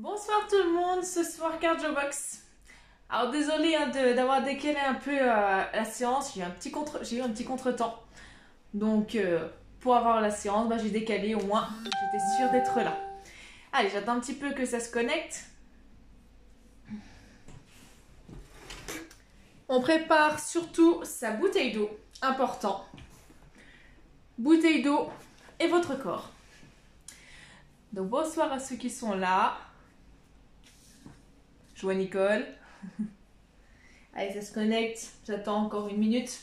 Bonsoir tout le monde, ce soir Cardio Box. Alors désolée d'avoir décalé un peu la séance, j'ai eu un petit contretemps. Donc pour avoir la séance, j'ai décalé au moins, j'étais sûre d'être là. Allez, j'attends un petit peu que ça se connecte. On prépare surtout sa bouteille d'eau, important. Bouteille d'eau et votre corps. Donc bonsoir à ceux qui sont là. Je vois Nicole. Allez, ça se connecte. J'attends encore une minute.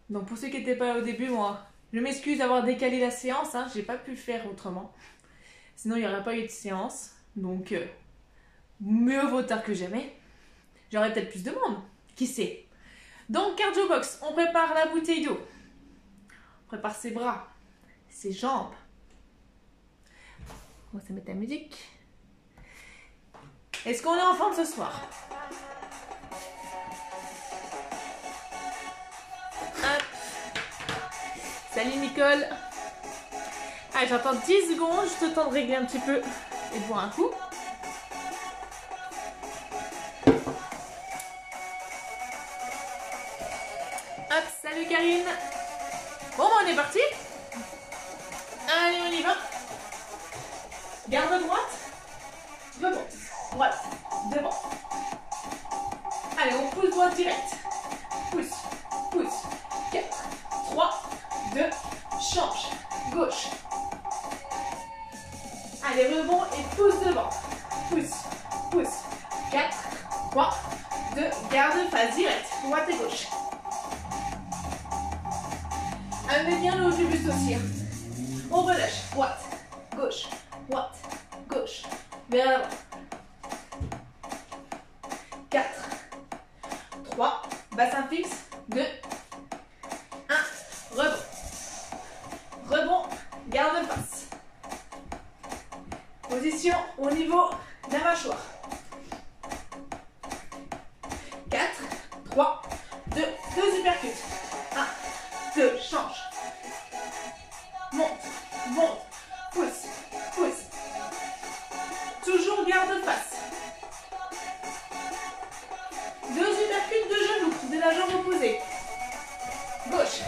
Donc pour ceux qui n'étaient pas là au début, moi, je m'excuse d'avoir décalé la séance. J'ai pas pu faire autrement. Sinon, il n'y aurait pas eu de séance. Donc, mieux vaut tard que jamais. J'aurai peut-être plus de monde. Qui sait? Donc, Cardio Box, on prépare la bouteille d'eau. On prépare ses bras, ses jambes. On va se mettre la musique. Est-ce qu'on est en forme ce soir? Hop. Salut Nicole. Allez, j'attends 10 secondes, juste le temps de régler un petit peu et de boire un coup. Hop, salut Karine. Bon, on est parti. Allez, on y va. Garde droite. Devant. Droite. Devant. Allez, on pousse droite direct. Pousse. Pousse. 4, 3, 2, change. Gauche. Allez, rebond et pousse devant. Pousse. Pousse. 4, 3, 2, garde face directe. Droite et gauche. Amenez bien le haut du buste aussi. On relâche. Droite, gauche, droite, gauche. Vers l'avant. 4, 3, bassin fixe. 2, 1, rebond. Rebond, garde face. Position au niveau de la mâchoire. 4, 3, 2, 2 uppercuts. 1, 2, change. Monte, monte, pousse, pousse. Toujours garde face. 2 uppercuts de genoux, de la jambe opposée. Gauche,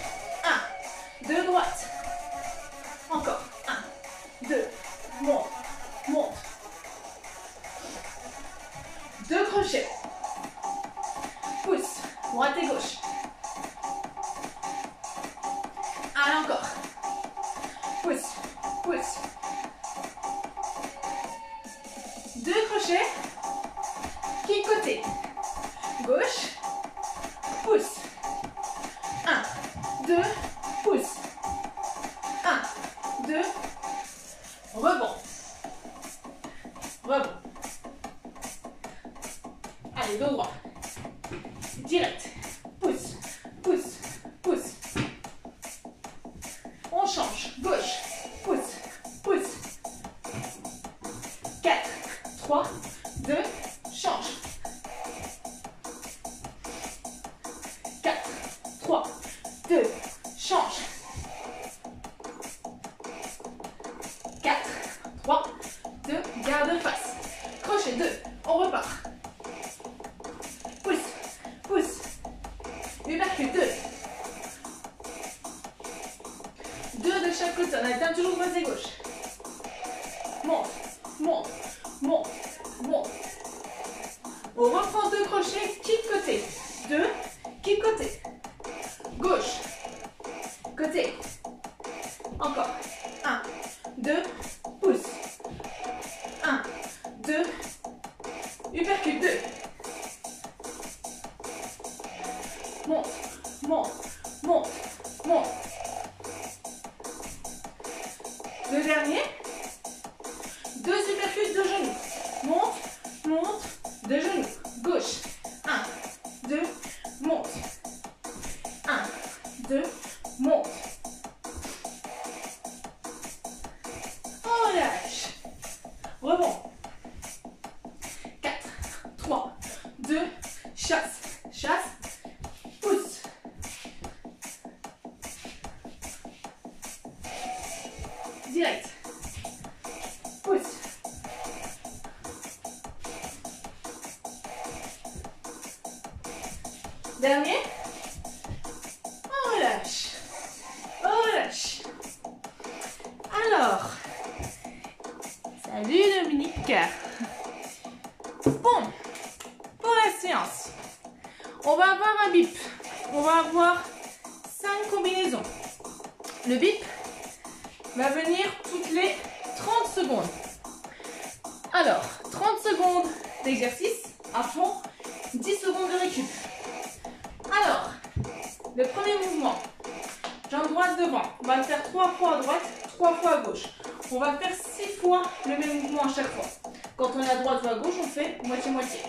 1, 2, droite. Encore, 1, 2, monte, monte. 2 crochets. Pousse, droite et gauche. Allez, encore. Pousse, pousse. 2 crochets. Kick côté. Gauche. Pousse. 1, 2, pousse. 1, 2. Rebond. Rebond. Allez, dos droit. Direct. Pousse, pousse, pousse. On change. Gauche. Pousse. Pousse. 4, 3, 2, change. 4, 3, 2, change. 4, 3, 2, garde face. Crochet 2, on repart. Pousse, pousse. Uppercut 2. 2 de chaque côté, on alterne toujours droite et gauche. Monte, monte, monte, monte. On reprend 2 crochets, kick côté. 2, kick côté. Gauche, côté. Encore. 1, 2, pousse. 1, 2, uppercut 2. Monte, monte, monte, monte. 2 derniers. 2 uppercuts de genoux. Monte, monte, de genoux. Gauche. 1, 2, monte. 1, 2, monte. On lâche. Rebond. 4, 3, 2, chasse, chasse, pousse. Direct. Pousse. Dernier. On relâche. On relâche. Alors. Salut Dominique. Bon. Pour la séance, on va avoir un bip. On va avoir 5 combinaisons. Le bip va venir toutes les 30 secondes. Alors, 30 secondes d'exercice à fond, 10 secondes de récup. Alors, le premier mouvement, jambe droite devant. On va le faire 3 fois à droite, 3 fois à gauche. On va faire 6 fois le même mouvement à chaque fois. Quand on est à droite ou à gauche, on fait moitié-moitié.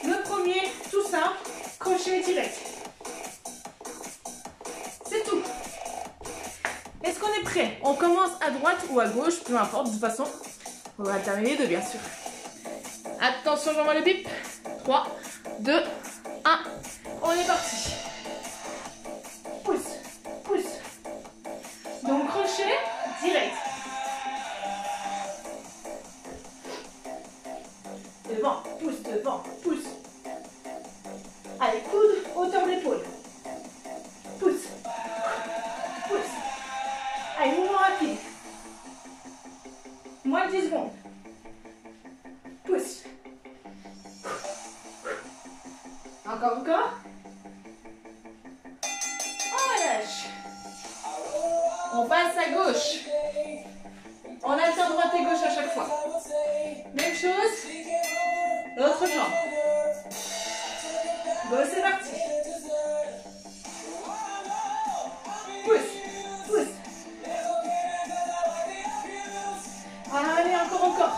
Le premier, tout simple, crochet direct. C'est tout. Est-ce qu'on est prêt? On commence à droite ou à gauche, peu importe, de toute façon. On va alterner les deux, bien sûr. Attention, j'envoie le bip. 3, 2, 1. On est parti. Pousse, pousse. Donc, crochet direct. Devant, pousse, devant, pousse. Allez, coude, hauteur d'épaule. Pousse. Pousse. Allez, mouvement rapide. Moins de 10 secondes. Pousse. Encore. On relâche. On passe à gauche. On alterne droite et gauche à chaque fois. Même chose. L'autre jambe. Bon, c'est parti. Pousse. Allez, encore.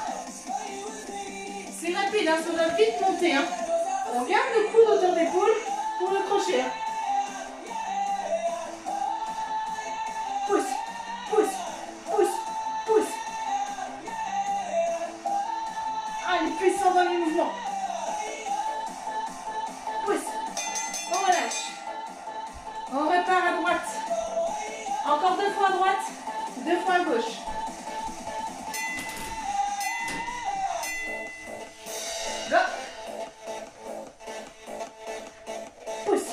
C'est rapide, hein, ça doit vite monter. Hein. On garde le coude hauteur d'épaule pour le crochet. Pousse. Allez, puissant dans les mouvements. Pousse. On relâche. On repart à droite. Encore 2 fois à droite, 2 fois à gauche. Go. Pousse.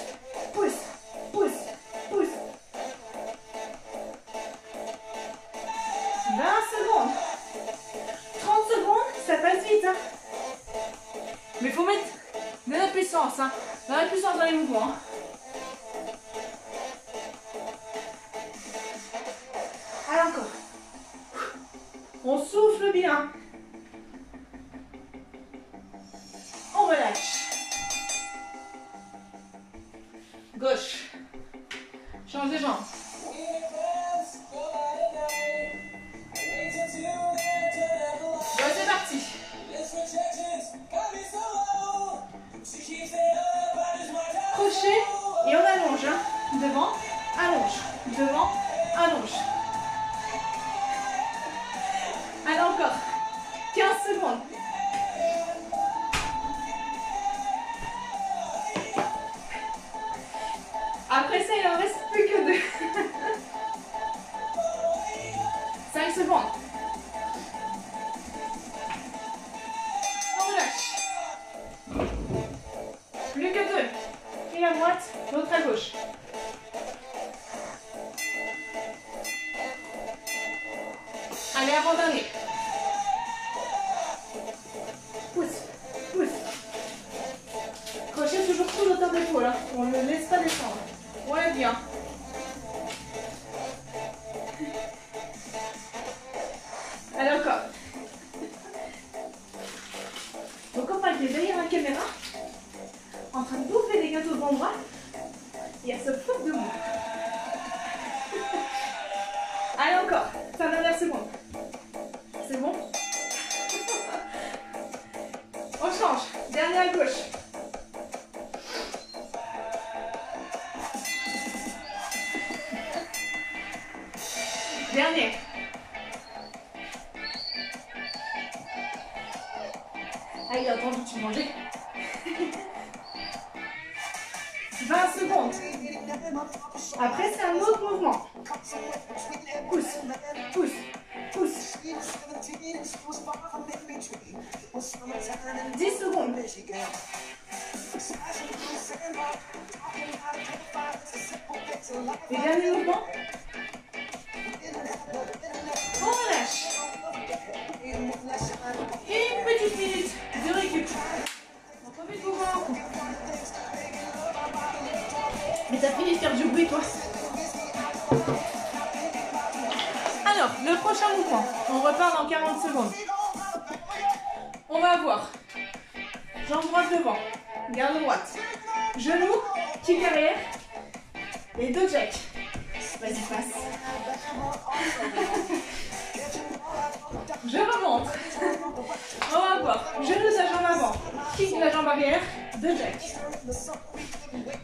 20 secondes. 30 secondes, ça passe vite. Hein. Mais il faut mettre de la puissance. Hein. De la puissance dans les mouvements. Hein. Allez, encore. On souffle bien. On relâche. Gauche. Change de jambe. Bon, c'est parti. Crochet et on allonge. Hein. Devant, allonge. Devant, allonge. Allez, encore. 15 secondes. Après ça, il en reste plus que 2. 5 secondes. On relâche. Plus que 2. Une à droite, l'autre à gauche. Allez, avant-dernier. Pousse. Crochet toujours tout l'auteur d'épaule. Hein. On ne le laisse pas descendre. Ouais, bien. Allez, encore. Donc, on parle qui est derrière la caméra, en train de bouffer des gâteaux devant moi, et elle se fout de moi. Allez, encore. 5 dernières secondes. C'est bon? On change. Dernier à gauche. Dernier. Ah, il a entendu que tu mangeais. 20 secondes. Après, c'est un autre mouvement. Pousse. 10 secondes. Alors, le prochain mouvement, on repart dans 40 secondes. On va avoir jambe droite devant, garde droite, genou, kick arrière et 2 jacks. Vas-y, passe. Je remonte. On va avoir genou de la jambe avant, kick de la jambe arrière, 2 jacks.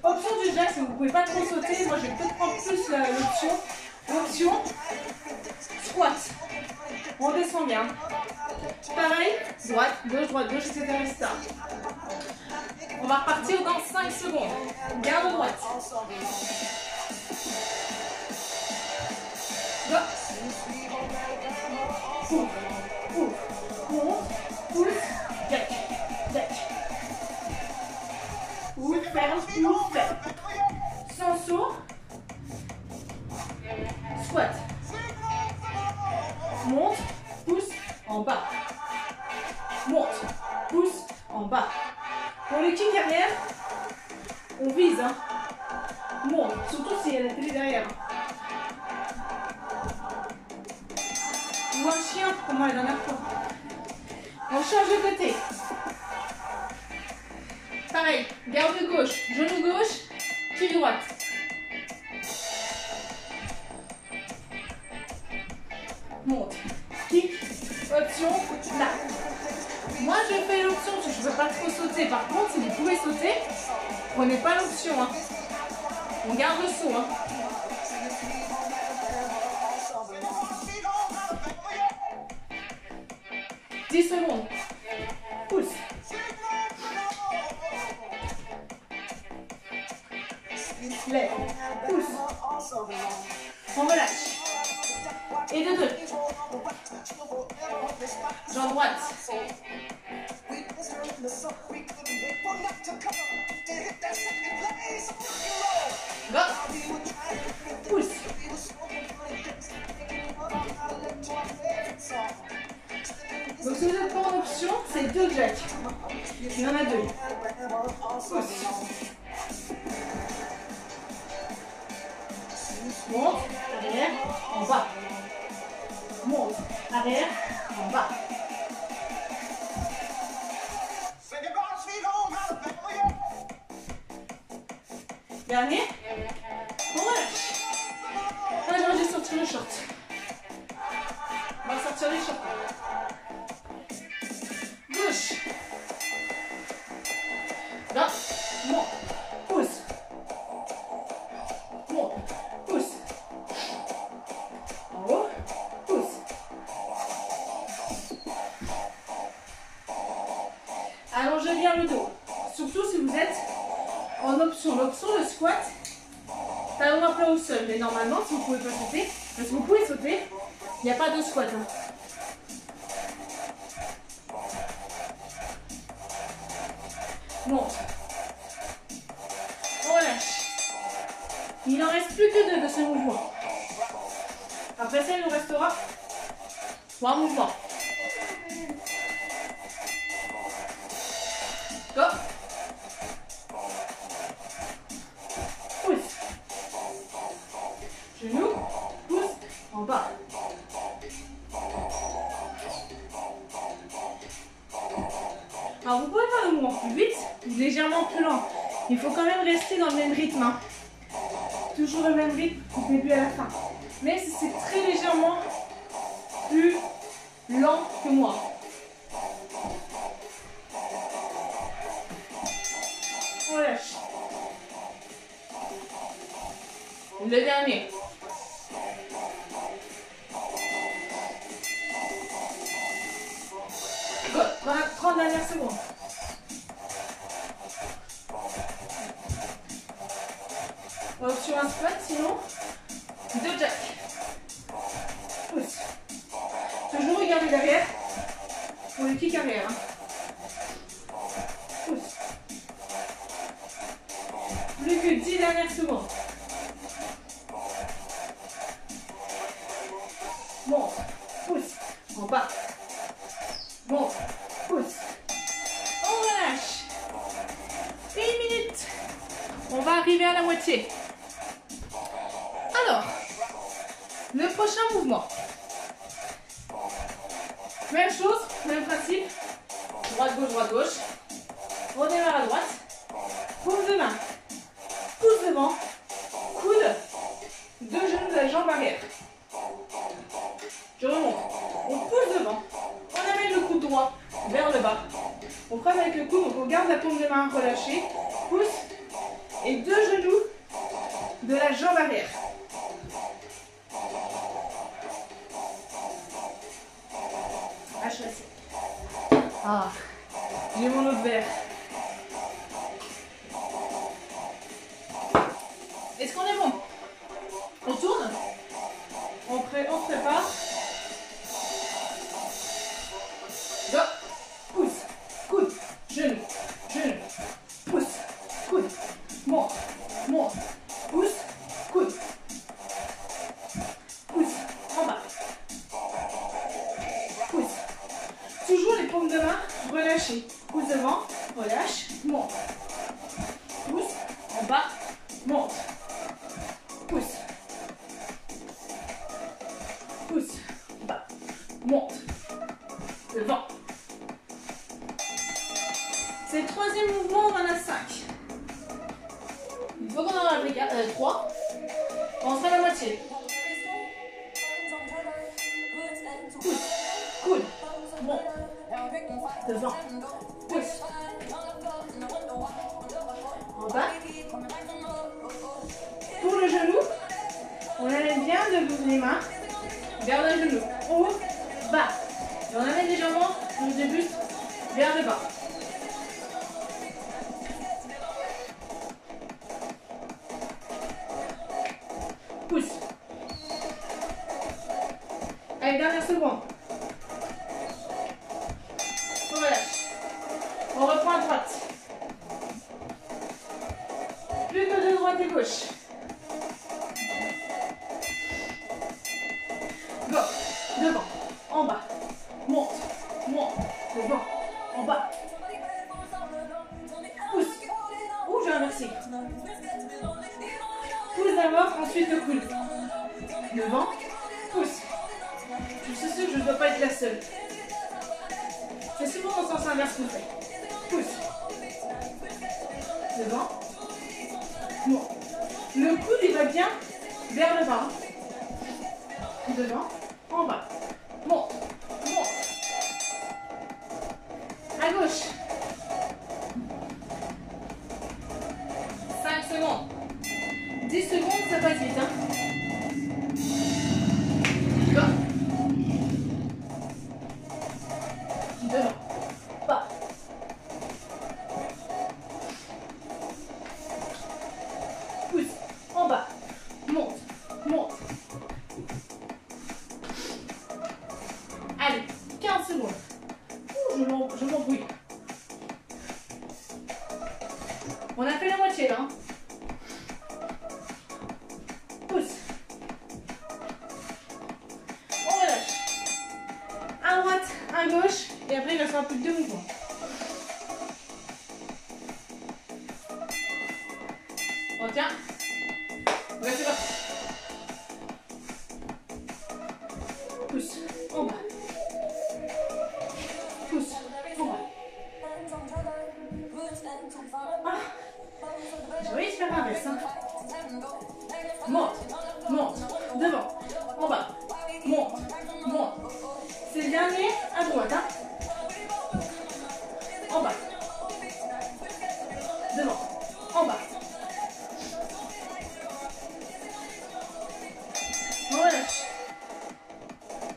Option du jack, si vous ne pouvez pas trop sauter, moi je vais peut-être prendre plus l'option. Option, squat. On descend bien. Pareil, droite, gauche, etc. etc. On va repartir dans 5 secondes. Garde droite. Go. Ouvre, ouvre, monte, pousse, jack, jack. Ouvre, ferme, ouvre, ferme. Sans saut. Squat. Monte, pousse, en bas. Monte, pousse, en bas. Pour le kick arrière, on vise. Hein. Monte, surtout s'il y a la télé derrière. Ou un chien, pour moi la dernière fois. On change de côté. Pareil, garde gauche, genou gauche, kick droite. Monte, kick, option, là. Moi je fais l'option parce que je ne veux pas trop sauter. Par contre, si vous pouvez sauter, prenez pas l'option. Hein. On garde le saut. Hein. « 10 secondes. Pousse. Lève. Pousse. On relâche. Et de 2. Jambe droite. Go. Pousse. Donc si vous êtes pas en option, c'est 2 jacks. Il y en a 2. Pousse. Monte, arrière, en bas. Monte, arrière, en bas. Dernier. On relâche. Là, j'aurais dû sortir le short. On va sortir les shorts. Gauche. Là. Monte. Pousse. Monte. Pousse. En haut. Pousse. Allongez bien le dos. Surtout si vous êtes en option. L'option, le squat, talon à plat au sol. Mais normalement, si vous ne pouvez pas sauter, parce que vous pouvez sauter, il n'y a pas de squat. Hein. Monte. On relâche. Il n'en reste plus que 2 de ce mouvement. Après ça, il nous restera 3 mouvements. Go. Pousse. Genou. Pousse. En bas. Alors vous pouvez faire le mouvement plus vite, légèrement plus lent. Il faut quand même rester dans le même rythme. Hein. Toujours le même rythme du début à la fin. Mais c'est très légèrement plus lent que moi. On lâche. Le dernier. Go. 30 dernières secondes. Option un squat, sinon 2 jacks. Pousse. Toujours regarder derrière pour le kick arrière. Hein. Pousse. Plus que 10 dernières secondes. Monte. Pousse. En bas. Monte. Pousse. On relâche. 1 minute. On va arriver à la moitié. Alors, le prochain mouvement, Même chose, même principe. Droite, gauche. On démarre à droite. Paume de main. Pouce devant. Coude. Deux genoux de la jambe arrière. Je remonte. On pousse devant. On amène le coude droit vers le bas. On frappe avec le coude, donc on garde la paume de main relâchée. Pouce. Et deux genoux de la jambe arrière. Ah, je suis assise. Ah, j'ai mon autre verre. Est-ce qu'on est bon? On tourne? On se prépare. Go. Pousse, coude, genou, pousse, coude, monte, pousse, coude, pousse, en bas, pousse. Toujours les paumes de main relâchées. Pousse devant, relâche, monte, pousse, en bas, monte, pousse, bas, monte, devant. C'est le troisième mouvement, on en a 5. Une fois qu'on en a appris 3, on se fait la moitié. Pousse, coude, monte, devant, pousse, en bas. Pour le genou, on amène bien de les mains vers le genou, haut, bas. Et on amène légèrement le début vers le bas. Pousse. Allez, dernière seconde. On relâche. On reprend à droite. Plus que de droite et gauche. Go. Devant. En bas. Monte. Devant. En bas. Pousse. Ouh, j'ai inversé. Pousse d'abord, ensuite le coude. Devant. Pousse. Je suis sûre que je ne dois pas être la seule. C'est souvent en sens inverse qu'on fait. Pousse. Devant. Monte. Le coude, il va bien vers le bas. Devant. En bas. Monte. À gauche. 5 secondes. 10 secondes, ça passe vite. Hein. Go. Devant. Bas. Pousse. En bas. Monte. Allez, 15 secondes. Ouh, je m'embrouille. On a fait la moitié là. Hein. Pousse. On relâche. À droite, à gauche. Et après, il ne restera plus que 2 mouvements. On tient. Ouais, c'est parti. Pousse. En bas. Pousse. En bas. Ah. J'ai envie de faire un reste. Hein. Monte. Devant. En bas. Monte. C'est le dernier à droite. Hein. En bas. Devant. En bas. On relâche.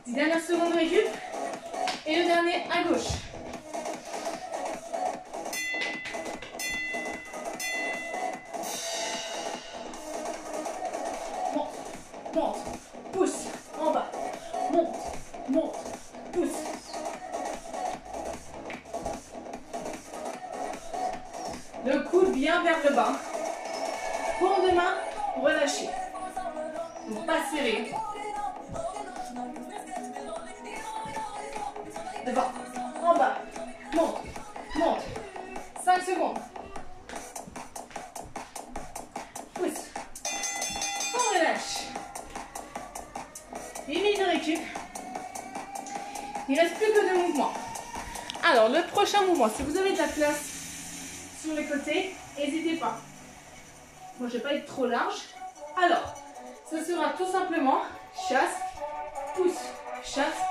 10 dernières secondes de récup. Et le dernier à gauche. Monte, pousse, en bas, monte, pousse. Le coude bien vers le bas. Paume de main relâchée. Donc pas serré. Devant, en bas, monte. 5 secondes. Pousse. On relâche. 8 minutes de récup. Il ne reste plus que 2 mouvements. Alors, le prochain mouvement, si vous avez de la place sur les côtés, n'hésitez pas. Moi, je ne vais pas être trop large. Alors, ce sera tout simplement chasse, pousse, chasse,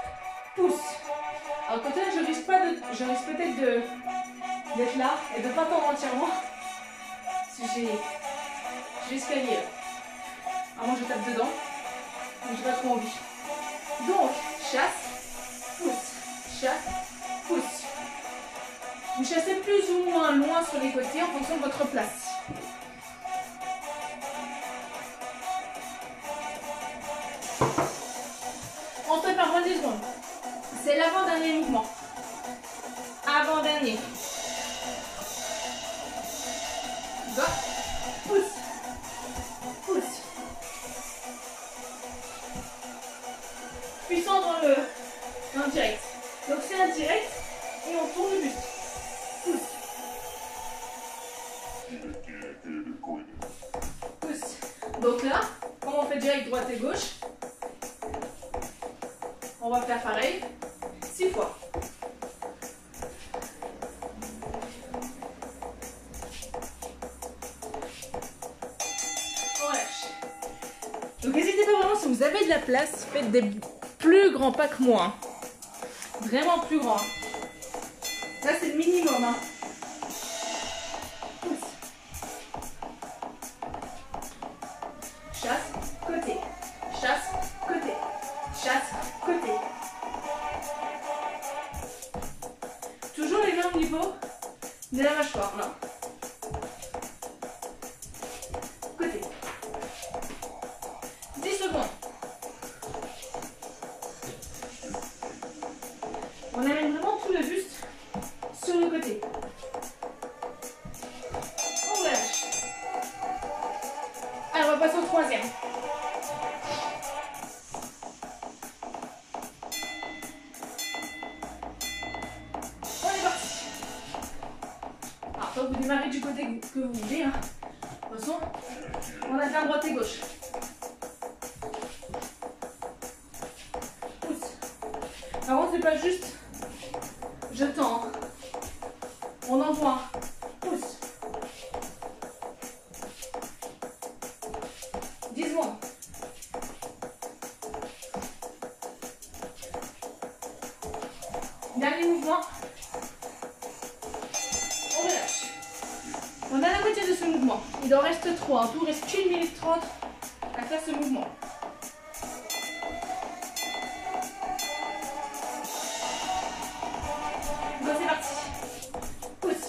pousse. Alors, peut-être je risque peut-être d'être là et de ne pas tomber entièrement. Si j'ai l'escalier. Alors, moi, je tape dedans. Donc, j'ai pas trop envie. Donc, chasse, pousse, chasse, pousse. Vous chassez plus ou moins loin sur les côtés en fonction de votre place. On fait par 10 secondes. C'est l'avant-dernier mouvement. Avant-dernier. Go. Pousse. Pousse. Puissant dans le direct. Donc c'est un direct et on tourne le buste. Pousse. Pousse. Donc là, comme on fait direct droite et gauche, on va faire pareil 6 fois. On relâche. Donc n'hésitez pas vraiment, si vous avez de la place, faites des plus grands pas que moi. Vraiment plus grands. Là c'est le minimum. Hein. Pousse. Chasse, côté. Chasse, côté. Chasse, côté. Toujours les mains au niveau de la mâchoire. Là. Côté. 10 secondes. On amène vraiment tout le buste sur le côté. On relâche. Alors on va passer au troisième. On est parti. Alors, vous démarrez du côté que vous voulez. Hein. De toute façon, on alterne droite et gauche. Pousse. Par contre, c'est pas juste je tends. On envoie. Pousse. 10 secondes. Dernier mouvement. On relâche. On a la moitié de ce mouvement. Il en reste 3. En tout, il reste 1 minute 30 à faire ce mouvement. Donc c'est parti. Pousse.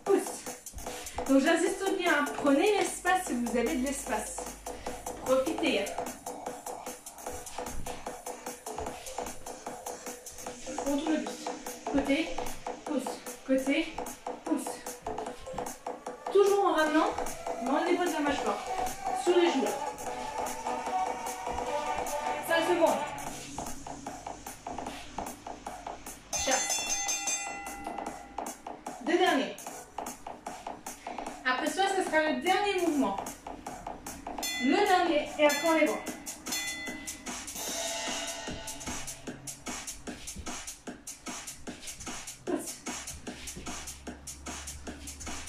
Pousse. Donc j'insiste bien. Prenez l'espace si vous avez de l'espace. Profitez. On tourne le buste. Côté, pousse. Côté, pousse. Toujours en ramenant dans le niveau de la mâchoire. Sur les joues. 5 secondes. Chasse. 2 derniers. Après ça, ce sera le dernier mouvement. Le dernier et après on les bras.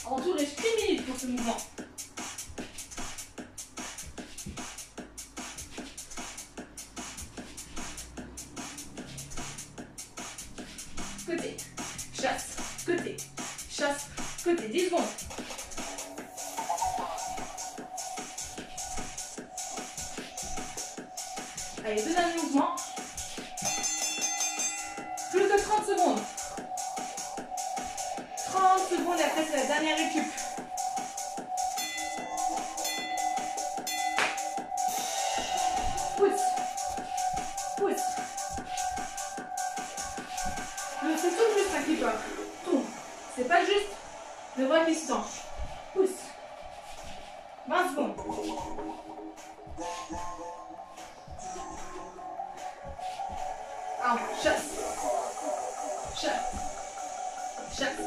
En tout, il reste 1 minute pour ce mouvement. Côté, chasse, côté, chasse, côté. 10 secondes. Allez, 2 derniers mouvements. Plus que 30 secondes. 30 secondes et après c'est la dernière récup. Pousse. Pousse. C'est tout juste un clip. Tourne. C'est pas juste le bras qui se tend. Pousse. 20 secondes. Alors, chasse. Chasse. Chasse.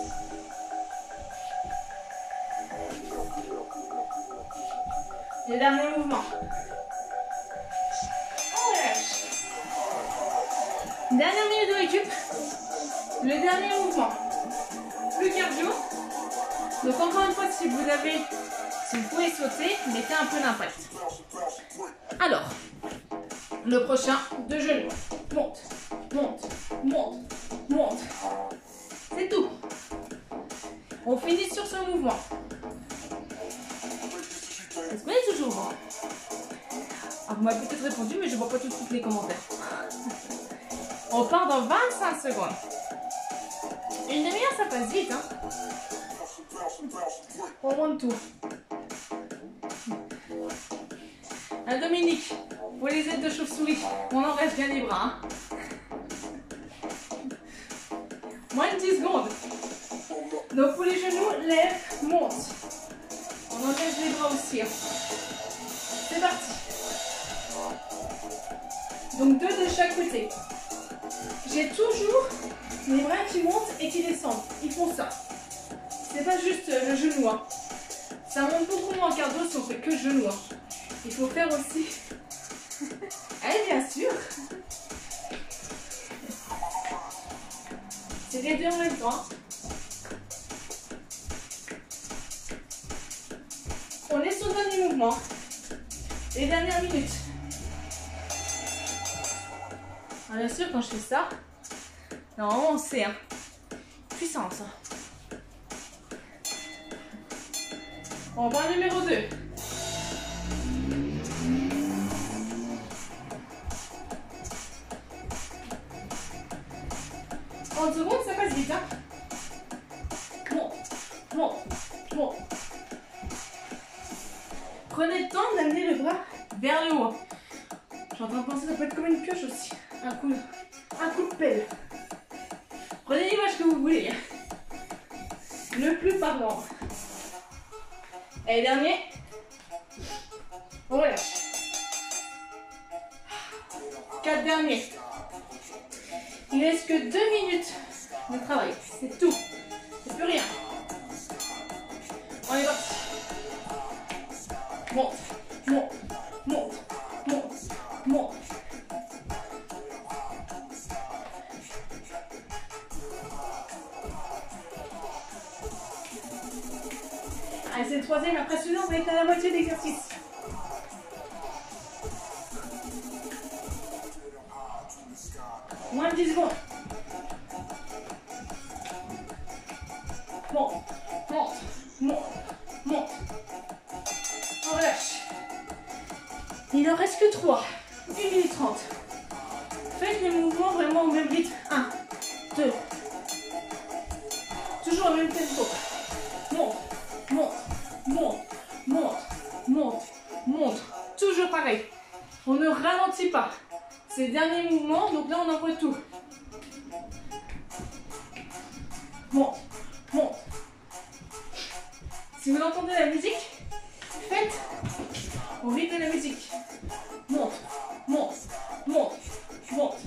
Les derniers mouvements. On relâche. Dernière minute de récup. Le dernier mouvement. Plus cardio. Donc encore une fois, si vous pouvez sauter, mettez un peu d'impact. Alors, le prochain, de genoux. Monte, monte, monte, monte. C'est tout. On finit sur ce mouvement. Est-ce qu'on est toujours bon? Ah, vous m'avez peut-être répondu, mais je ne vois pas tout de suite les commentaires. On part dans 25 secondes. Une demi-heure, ça passe vite, hein? On monte tout. Dominique, pour les aides de chauve-souris, on enlève bien les bras. Hein? Moins de 10 secondes. Donc pour les genoux, lève, monte. On enlève les bras aussi. Hein? C'est parti. Donc 2 de chaque côté. J'ai toujours les bras qui montent et qui descendent. Ils font ça. C'est pas juste le genou. Hein. Ça monte beaucoup moins en cardio si on fait que le genou. Hein. Il faut faire aussi. Allez, bien sûr. C'est les deux en même temps. Hein. On est sur le dernier mouvement. Les dernières minutes. Alors, bien sûr, quand je fais ça, normalement, on sait. Hein. Puissance. Hein. On va au numéro 2. En secondes, ça passe vite. Hein. Monte, monte, monte. Prenez le temps d'amener le bras vers le haut. Je suis en train de penser que ça peut être comme une pioche aussi. Un coup de pelle. Prenez l'image que vous voulez. Le plus parlant. Et dernier. On relâche. 4 derniers. Il ne reste que 2 minutes de travail. C'est tout. C'est plus rien. On est parti. Monte, monte, monte, monte, monte. Allez, c'est le troisième. Après celui-là, on va être à la moitié de l'exercice. Moins de 10 secondes. Monte, monte, monte, monte. On relâche. Il n'en reste que 3. 1 minute 30. Faites les mouvements vraiment au même rythme. 1, 2. Toujours au même tempo. Monte, monte, monte, monte, monte, monte. Toujours pareil. On ne ralentit pas. C'est le dernier mouvement, donc là on envoie tout. Monte, monte. Si vous entendez la musique, faites au rythme de la musique. Monte, monte, monte, monte.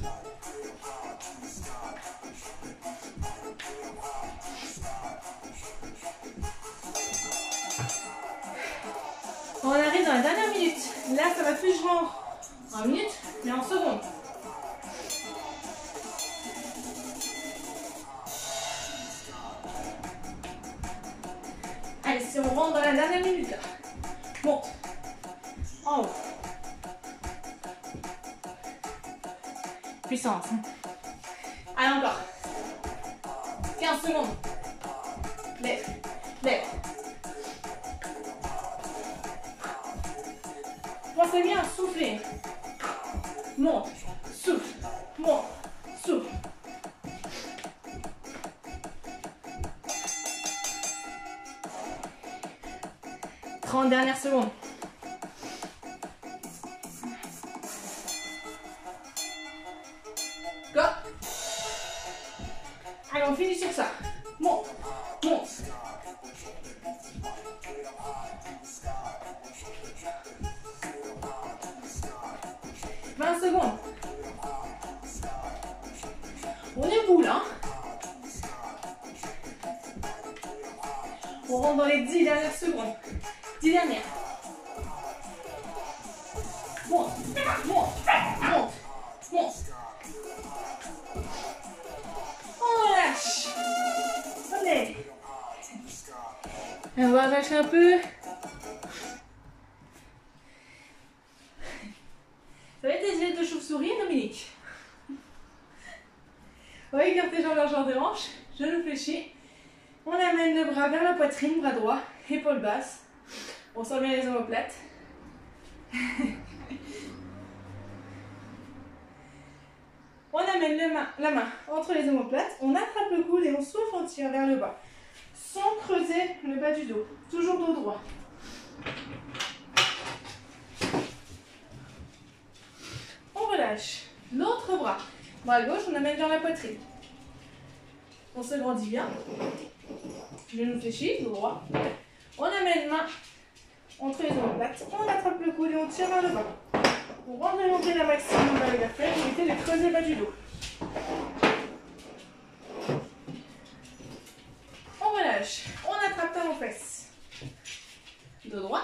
On arrive dans la dernière minute. Là, ça va plus jouer en minute, mais en secondes. Allez, si on rentre dans la dernière minute, là. Monte. En haut. Puissance. Hein. Allez, encore. 15 secondes. Lève, lève. Pensez bien à souffler. Monte, souffle, monte, souffle. Trente dernières secondes. Go. Allez, on finit sur ça. Monte, monte. Secondes. On est boule, hein? On rentre dans les 10 dernières secondes. 10 dernières. Monte, monte, monte, monte. Et on va relâcher un peu. Ça va être des ailes de chauve-souris, Dominique. On va écarter jambes largeur des hanches, genoux fléchis. On amène le bras vers la poitrine, bras droit, épaule basse. On sent bien les omoplates. On amène la main entre les omoplates, on attrape le coude et on souffle, on tire vers le bas. Sans creuser le bas du dos. Toujours dos droit. On relâche. L'autre bras. Bras gauche, on amène vers la poitrine. On se grandit bien. Genoux fléchis, dos droit. On amène main entre les omoplates. On attrape le coude et on tire vers le bas. Pour remonter la maximum vers la fête, éviter de creuser le bas du dos. On relâche. On attrape talon fesses. Dos droit.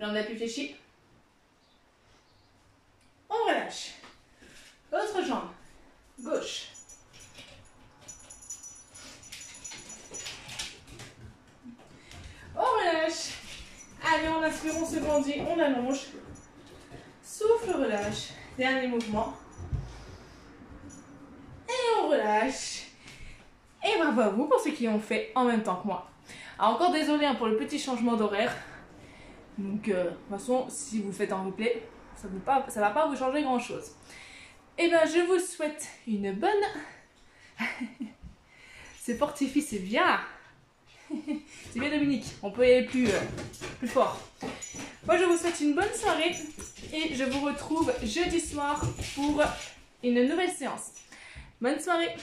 Jambe d'appui fléchie. On relâche. L'autre jambe. Gauche. On relâche. Allez, on inspire, on se grandit, on allonge. Souffle, relâche. Dernier mouvement. Et on relâche. Et bravo à vous pour ceux qui ont fait en même temps que moi. Alors encore désolé pour le petit changement d'horaire. Donc de toute façon, si vous faites en replay, ça va pas vous changer grand chose. Et ben je vous souhaite une bonne... C'est fortifie, c'est bien. C'est bien Dominique, on peut y aller plus fort. Moi je vous souhaite une bonne soirée et je vous retrouve jeudi soir pour une nouvelle séance. Bonne soirée.